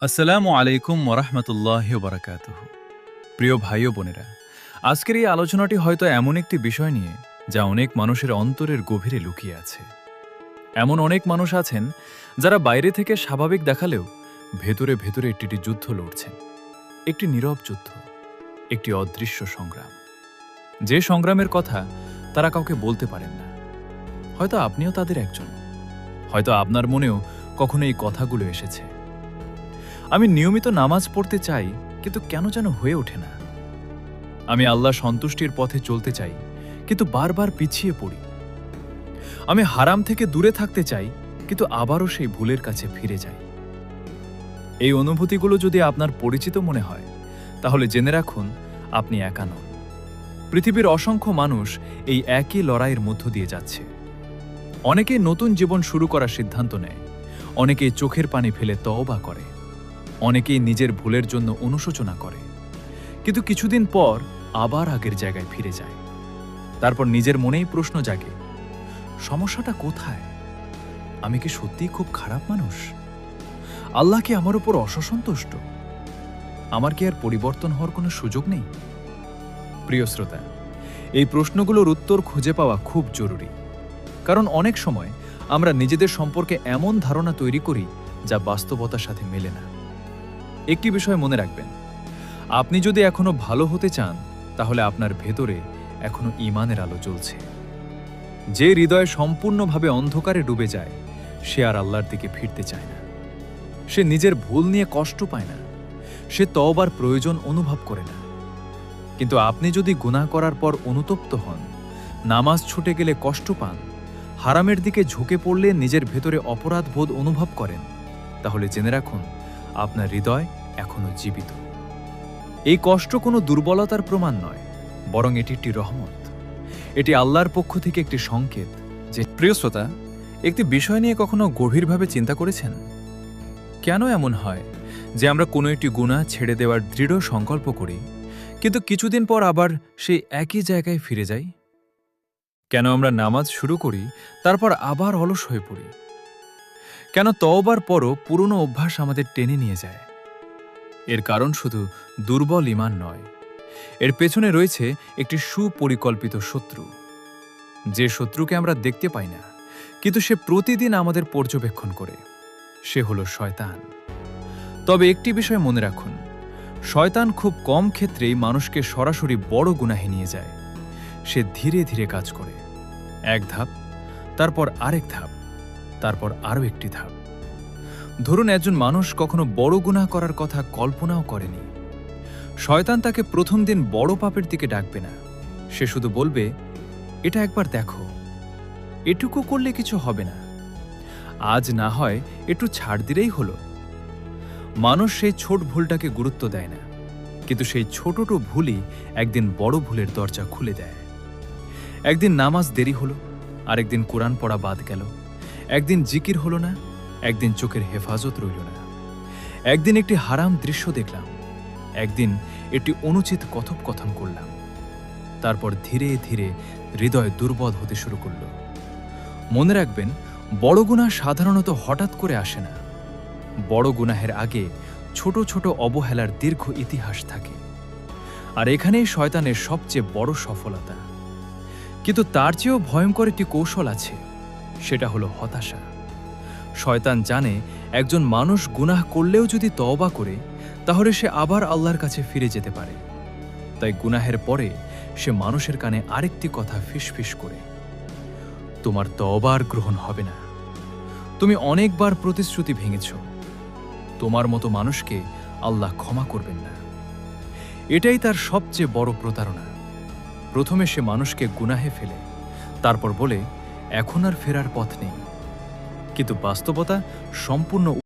আসসালামু আলাইকুম ওরহমতুল্লাহ বারাকাতুহু। প্রিয় ভাই ও বোনেরা, আজকের এই আলোচনাটি হয়তো এমন একটি বিষয় নিয়ে যা অনেক মানুষের অন্তরের গভীরে লুকিয়ে আছে। এমন অনেক মানুষ আছেন যারা বাইরে থেকে স্বাভাবিক দেখালেও ভেতরে ভেতরে একটি যুদ্ধ লড়ছেন, একটি নীরব যুদ্ধ, একটি অদৃশ্য সংগ্রাম। যে সংগ্রামের কথা তারা কাউকে বলতে পারেন না। হয়তো আপনিও তাদের একজন, হয়তো আপনার মনেও কখনো এই কথাগুলো এসেছে। আমি নিয়মিত নামাজ পড়তে চাই, কিন্তু কেন যেন হয়ে ওঠে না। আমি আল্লাহ সন্তুষ্টির পথে চলতে চাই, কিন্তু বারবার পিছিয়ে পড়ি। আমি হারাম থেকে দূরে থাকতে চাই, কিন্তু আবারও সেই ভুলের কাছে ফিরে যাই। এই অনুভূতিগুলো যদি আপনার পরিচিত মনে হয়, তাহলে জেনে রাখুন আপনি একা নন। পৃথিবীর অসংখ্য মানুষ এই একই লড়াইয়ের মধ্য দিয়ে যাচ্ছে। অনেকেই নতুন জীবন শুরু করার সিদ্ধান্ত নেয়, অনেকেই চোখের পানি ফেলে তওবা করে, অনেকেই নিজের ভুলের জন্য অনুশোচনা করে, কিন্তু কিছুদিন পর আবার আগের জায়গায় ফিরে যায়। তারপর নিজের মনেই প্রশ্ন জাগে, সমস্যাটা কোথায়? আমি কি সত্যিই খুব খারাপ মানুষ? আল্লাহ কি আমার উপর অসন্তুষ্ট? আমার কি আর পরিবর্তন হওয়ার কোনো সুযোগ নেই? প্রিয় শ্রোতা, এই প্রশ্নগুলোর উত্তর খুঁজে পাওয়া খুব জরুরি। কারণ অনেক সময় আমরা নিজেদের সম্পর্কে এমন ধারণা তৈরি করি যা বাস্তবতার সাথে মেলে না। একটি বিষয় মনে রাখবেন, আপনি যদি এখনো ভালো হতে চান, তাহলে আপনার ভেতরে এখনো ঈমানের আলো জ্বলছে। যে হৃদয় সম্পূর্ণভাবে অন্ধকারে ডুবে যায়, সে আর আল্লাহর দিকে ফিরতে চায় না। সে নিজের ভুল নিয়ে কষ্ট পায় না, সে তওবার প্রয়োজন অনুভব করে না। কিন্তু আপনি যদি গুনাহ করার পর অনুতপ্ত হন, নামাজ ছুটে গেলে কষ্ট পান, হারামের দিকে ঝুঁকে পড়লে নিজের ভেতরে অপরাধ বোধ অনুভব করেন, তাহলে জেনে রাখুন আপনার হৃদয় এখনো জীবিত। এই কষ্ট কোনো দুর্বলতার প্রমাণ নয়, বরং এটি একটি রহমত। এটি আল্লাহর পক্ষ থেকে একটি সংকেত যে, প্রিয় শ্রোতা, একটি বিষয় নিয়ে কখনো গভীরভাবে চিন্তা করেছেন? কেন এমন হয় যে আমরা কোনো একটি গুনাহ ছেড়ে দেওয়ার দৃঢ় সংকল্প করি, কিন্তু কিছুদিন পর আবার সেই একই জায়গায় ফিরে যাই? কেন আমরা নামাজ শুরু করি, তারপর আবার অলস হয়ে পড়ি? কেন তওবার পরও পুরনো অভ্যাস আমাদের টেনে নিয়ে যায়? এর কারণ শুধু দুর্বল ঈমান নয়, এর পেছনে রয়েছে একটি সুপরিকল্পিত শত্রু। যে শত্রুকে আমরা দেখতে পাই না, কিন্তু সে প্রতিদিন আমাদের পর্যবেক্ষণ করে। সে হলো শয়তান। তবে একটি বিষয় মনে রাখুন, শয়তান খুব কম ক্ষেত্রেই মানুষকে সরাসরি বড় গুনাহে নিয়ে যায়। সে ধীরে ধীরে কাজ করে, এক ধাপ, তারপর আরেক ধাপ, তারপর আরও একটি ধাপ। ধরুন একজন মানুষ কখনো বড় গুনাহ করার কথা কল্পনাও করেনি। শয়তান তাকে প্রথম দিন বড় পাপের দিকে ডাকবে না। সে শুধু বলবে, এটা একবার দেখো, এটুকু করলে কিছু হবে না, আজ না হয় একটু ছাড় দিলেই হলো। মানুষ সেই ছোট ভুলটাকে গুরুত্ব দেয় না, কিন্তু সেই ছোটটো ভুলই একদিন বড় ভুলের দরজা খুলে দেয়। একদিন নামাজ দেরি হলো, আরেকদিন কোরআন পড়া বাদ গেল, একদিন জিকির হলো না, একদিন চোখের হেফাজত রইল না, একদিন একটি হারাম দৃশ্য দেখলাম, একদিন একটি অনুচিত কথোপকথন করলাম। তারপর ধীরে ধীরে হৃদয় দুর্বল হতে শুরু করল। মনে রাখবেন, বড় গুনাহ সাধারণত হঠাৎ করে আসে না। বড় গুনাহের আগে ছোট ছোট অবহেলার দীর্ঘ ইতিহাস থাকে। আর এখানেই শয়তানের সবচেয়ে বড় সফলতা। কিন্তু তার চেয়েও ভয়ঙ্কর একটি কৌশল আছে, সেটা হলো হতাশা। শয়তান জানে একজন মানুষ গুনাহ করলেও যদি তওবা করে, তাহলে সে আবার আল্লাহর কাছে ফিরে যেতে পারে। তাই গুনাহের পরে সে মানুষের কানে আরেকটি কথা ফিসফিস করে, তোমার তওবা আর গ্রহণ হবে না, তুমি অনেকবার প্রতিশ্রুতি ভেঙেছ, তোমার মতো মানুষকে আল্লাহ ক্ষমা করবেন না। এটাই তার সবচেয়ে বড় প্রতারণা। প্রথমে সে মানুষকে গুনাহে ফেলে, তারপর বলে এখন আর ফেরার পথ নেই। কিন্তু বাস্তবতা সম্পূর্ণ